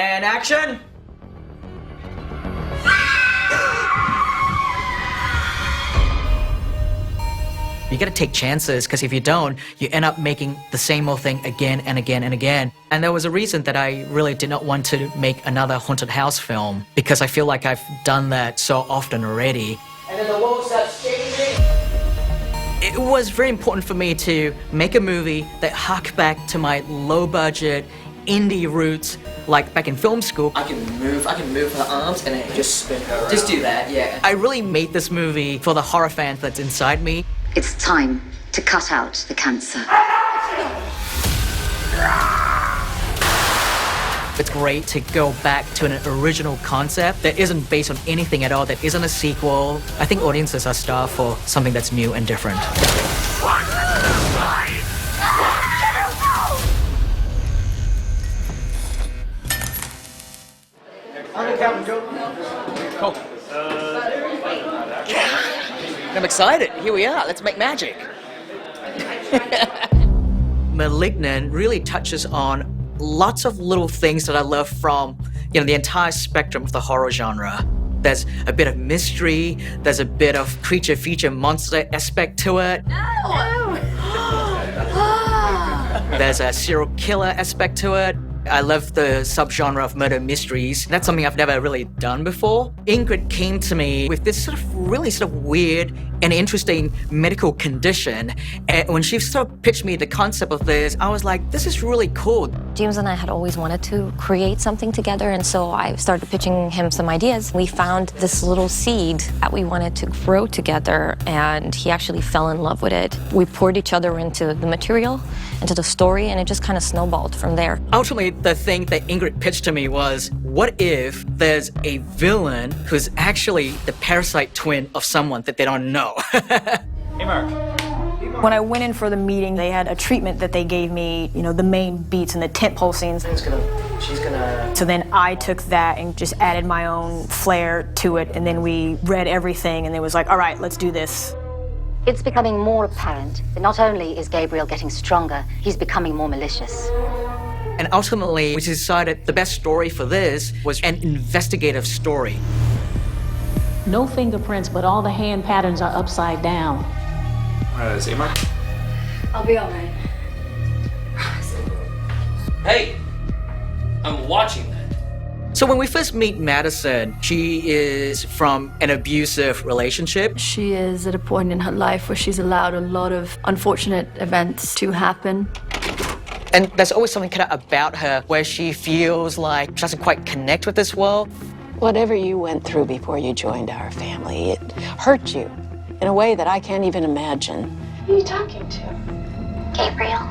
And action! You gotta take chances, because if you don't, you end up making the same old thing again and again and again. And there was a reason that I really did not want to make another haunted house film, because I feel like I've done that so often already. And then the world starts changing. It was very important for me to make a movie that harked back to my low-budget, indie roots, like back in film school. I can move her arms and then just spin her around. Just do that, yeah. I really made this movie for the horror fans that's inside me. It's time to cut out the cancer. It's great to go back to an original concept that isn't based on anything at all, that isn't a sequel. I think audiences are starved for something that's new and different. Cool. I'm excited. Here we are. Let's make magic. Malignant really touches on lots of little things that I love from, the entire spectrum of the horror genre. There's a bit of mystery. There's a bit of creature, feature, monster aspect to it. No. There's a serial killer aspect to it. I love the subgenre of murder mysteries. That's something I've never really done before. Ingrid came to me with this really weird and interesting medical condition. And when she pitched me the concept of this, I was like, this is really cool. James and I had always wanted to create something together, and so I started pitching him some ideas. We found this little seed that we wanted to grow together, and he actually fell in love with it. We poured each other into the material, into the story, and it just kind of snowballed from there. Ultimately, the thing that Ingrid pitched to me was, what if there's a villain who's actually the parasite twin of someone that they don't know? Hey, Mark. When I went in for the meeting, they had a treatment that they gave me, the main beats and the tentpole scenes. She's gonna... So then I took that and just added my own flair to it, and then we read everything, and it was like, all right, let's do this. It's becoming more apparent that not only is Gabriel getting stronger, he's becoming more malicious. And ultimately, we decided the best story for this was an investigative story. No fingerprints, but all the hand patterns are upside down. See, Mark? I'll be all right. Hey, I'm watching that. So when we first meet Madison, she is from an abusive relationship. She is at a point in her life where she's allowed a lot of unfortunate events to happen. And there's always something kind of about her where she feels like she doesn't quite connect with this world. Whatever you went through before you joined our family, it hurt you in a way that I can't even imagine. Who are you talking to? Gabriel.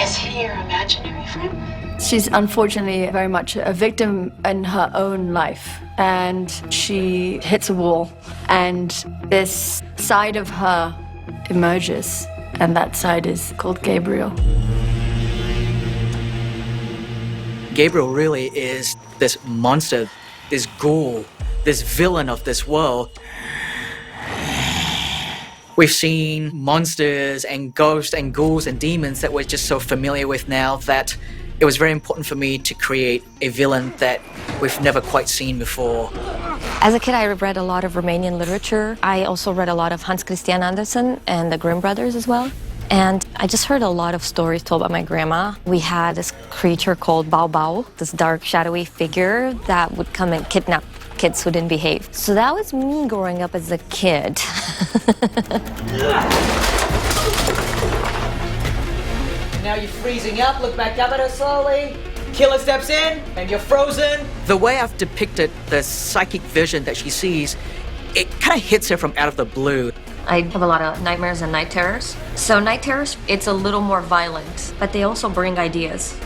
Is he your imaginary friend? She's unfortunately very much a victim in her own life, and she hits a wall, and this side of her emerges, and that side is called Gabriel. Gabriel really is this monster, this ghoul, this villain of this world. We've seen monsters and ghosts and ghouls and demons that we're just so familiar with now that it was very important for me to create a villain that we've never quite seen before. As a kid, I read a lot of Romanian literature. I also read a lot of Hans Christian Andersen and the Grimm brothers as well. And I just heard a lot of stories told by my grandma. We had this creature called Bao Bao, this dark, shadowy figure that would come and kidnap kids who didn't behave. So that was me growing up as a kid. Now you're freezing up, look back up at her slowly. Killer steps in, and you're frozen. The way I've depicted the psychic vision that she sees, it kind of hits her from out of the blue. I have a lot of nightmares and night terrors. So night terrors, it's a little more violent, but they also bring ideas.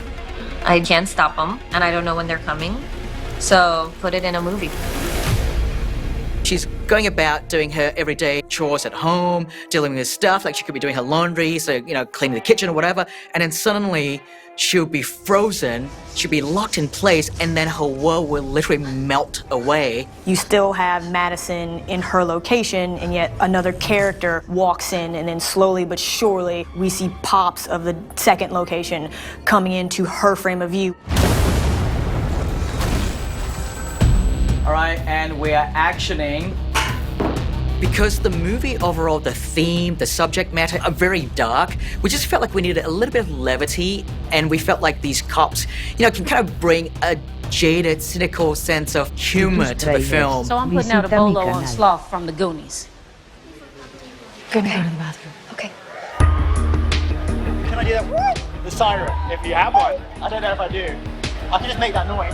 I can't stop them, and I don't know when they're coming. So put it in a movie. She's going about doing her everyday chores at home, dealing with stuff, like she could be doing her laundry, so, cleaning the kitchen or whatever, and then suddenly she'll be frozen, she'll be locked in place, and then her world will literally melt away. You still have Madison in her location, and yet another character walks in, and then slowly but surely we see pops of the second location coming into her frame of view. All right, and we are actioning. Because the movie overall, the theme, the subject matter are very dark, we just felt like we needed a little bit of levity, and we felt like these cops, can kind of bring a jaded, cynical sense of humor to the film. So I'm putting out a bolo on Sloth from the Goonies. Gonna go to the bathroom. Okay. Can I do that? The siren, if you have one. I don't know if I do. I can just make that noise.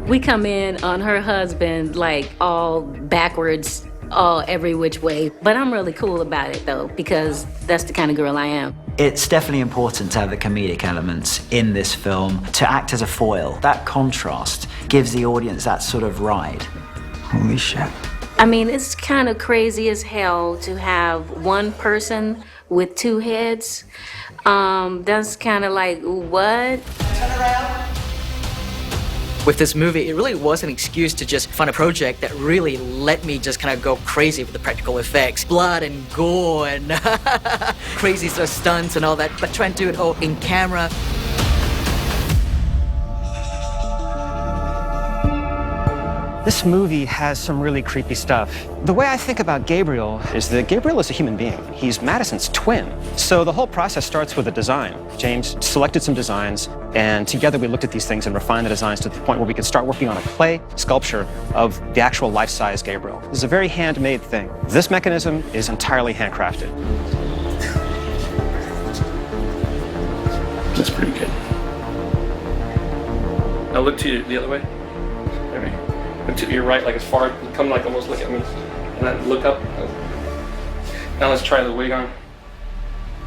We come in on her husband like all backwards, all every which way. But I'm really cool about it though, because that's the kind of girl I am. It's definitely important to have the comedic elements in this film to act as a foil. That contrast gives the audience that sort of ride. Holy shit. I mean, it's kind of crazy as hell to have one person with two heads. That's kind of like, what? Turn around. With this movie, it really was an excuse to just fund a project that really let me just kind of go crazy with the practical effects. Blood and gore and crazy sort of stunts and all that, but trying to do it all in camera. This movie has some really creepy stuff. The way I think about Gabriel is that Gabriel is a human being. He's Madison's twin. So the whole process starts with a design. James selected some designs, and together we looked at these things and refined the designs to the point where we could start working on a clay sculpture of the actual life-size Gabriel. This is a very handmade thing. This mechanism is entirely handcrafted. That's pretty good. Now look to the other way. Look to your right, like as far, come like almost look at me, and then look up. Now let's try the wig on.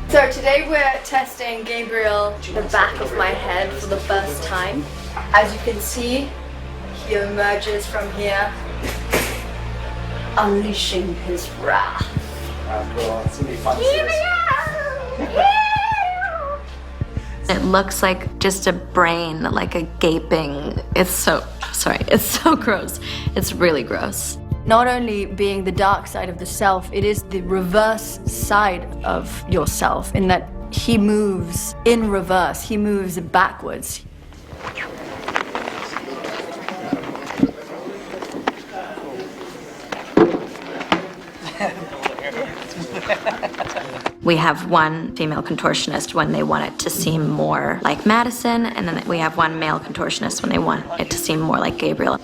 So today we're testing Gabriel, the back of my head for the first time. As you can see, he emerges from here, unleashing his wrath. It looks like just a brain, like a gaping. It's so gross. It's really gross. Not only being the dark side of the self, it is the reverse side of yourself, in that he moves in reverse, he moves backwards. We have one female contortionist when they want it to seem more like Madison, and then we have one male contortionist when they want it to seem more like Gabriel.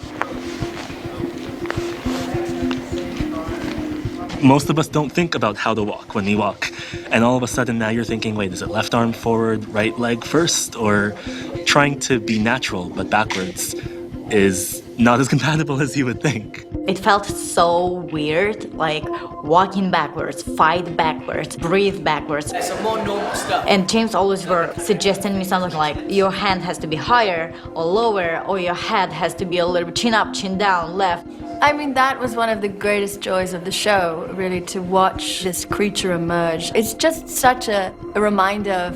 Most of us don't think about how to walk when we walk. And all of a sudden now you're thinking, wait, is it left arm forward, right leg first? Or trying to be natural but backwards is not as compatible as you would think. It felt so weird, like walking backwards, fight backwards, breathe backwards. Some more normal stuff. And James always were suggesting me something like your hand has to be higher or lower, or your head has to be a little bit chin up, chin down, left. I mean, that was one of the greatest joys of the show, really, to watch this creature emerge. It's just such a reminder of,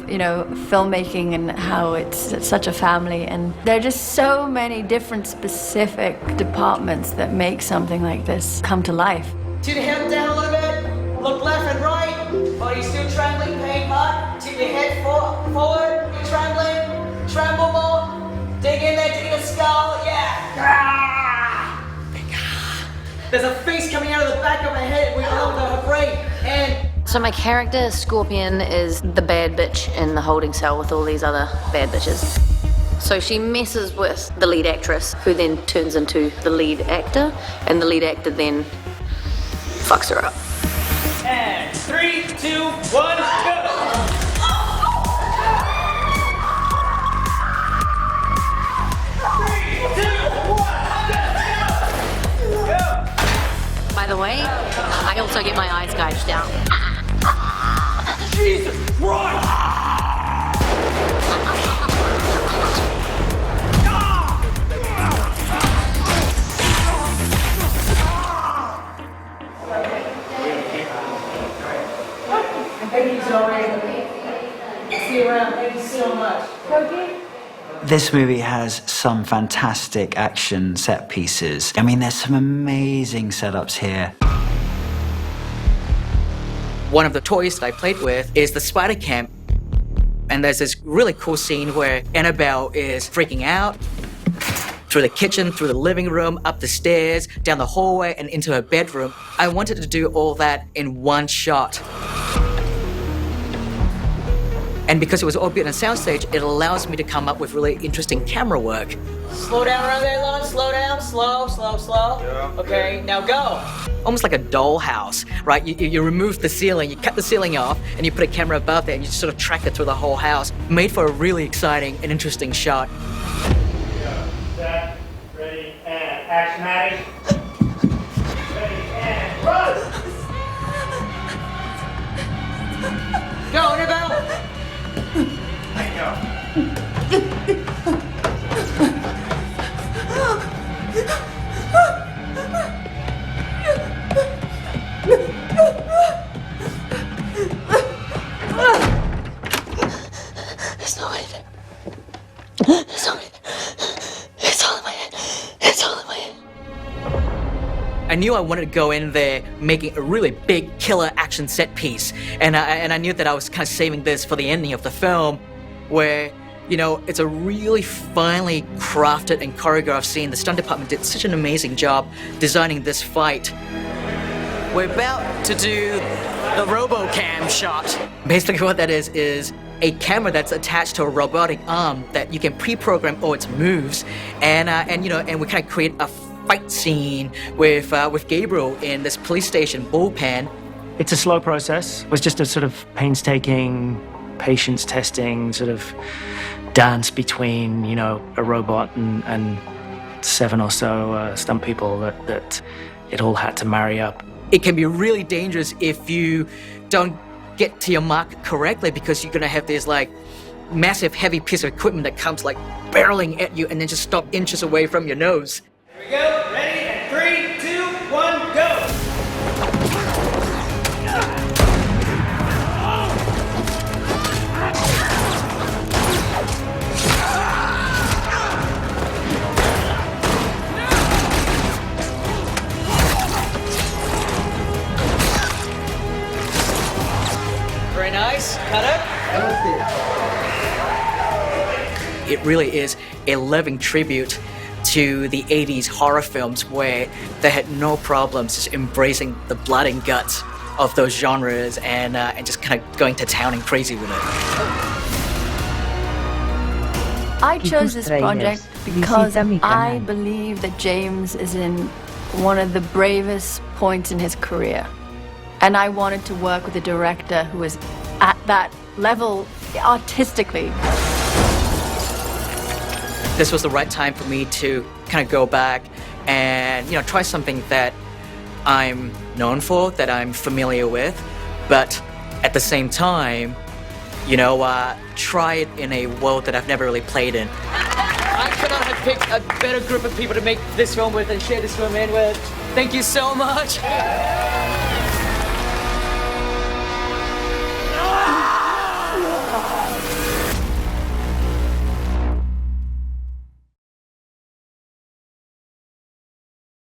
filmmaking and how it's such a family. And there are just so many different specific departments that make something like this come to life. Tip your head down a little bit. Look left and right. Body still trembling, pain hard. Tip your head forward. You're trembling. Tremble more. Dig in there, dig in the skull. Yeah. There's a face coming out of the back of her head. We all know her brain. And so my character, Scorpion, is the bad bitch in the holding cell with all these other bad bitches. So she messes with the lead actress, who then turns into the lead actor, and the lead actor then fucks her up. And 3, 2, 1, go! By the way, I also get my eyes gouged out. Jesus, run! Baby's already. See you around. Thank you so much. This movie has some fantastic action set pieces. I mean, there's some amazing setups here. One of the toys that I played with is the spider cam. And there's this really cool scene where Annabelle is freaking out, through the kitchen, through the living room, up the stairs, down the hallway, and into her bedroom. I wanted to do all that in one shot. And because it was all built on a soundstage, it allows me to come up with really interesting camera work. Slow down around there, Lon. Slow down. Slow, slow, slow. Yeah. Okay, now go. Almost like a dollhouse, right? You remove the ceiling, you cut the ceiling off, and you put a camera above there, and you just sort of track it through the whole house. Made for a really exciting and interesting shot. Set, ready, and action, Maddie. Ready, and run! Go, Annabelle! Let go. There's nobody there. There's nobody there. It's all in my head. It's all in my head. I knew I wanted to go in there making a really big killer action set piece. And I knew that I was kind of saving this for the ending of the film where, you know, it's a really finely crafted and choreographed scene. The stunt department did such an amazing job designing this fight. We're about to do the robocam shot. Basically what that is a camera that's attached to a robotic arm that you can pre-program all its moves, and we kind of create a fight scene with Gabriel in this police station bullpen. It's a slow process. It was just a sort of painstaking, patience testing sort of dance between, you know, a robot and 7 or so stunt people that it all had to marry up. It can be really dangerous if you don't get to your mark correctly, because you're gonna have this like massive heavy piece of equipment that comes like barreling at you and then just stop inches away from your nose. Here we go. Ready? And 3, 2, 1, go! Very nice. Cut it. It really is a living tribute to the 80s horror films where they had no problems just embracing the blood and guts of those genres and just kind of going to town and crazy with it. I chose this project because I believe that James is in one of the bravest points in his career. And I wanted to work with a director who is at that level artistically. This was the right time for me to kind of go back and, you know, try something that I'm known for, that I'm familiar with, but at the same time, you know, try it in a world that I've never really played in. I could not have picked a better group of people to make this film with and share this film in with. Thank you so much.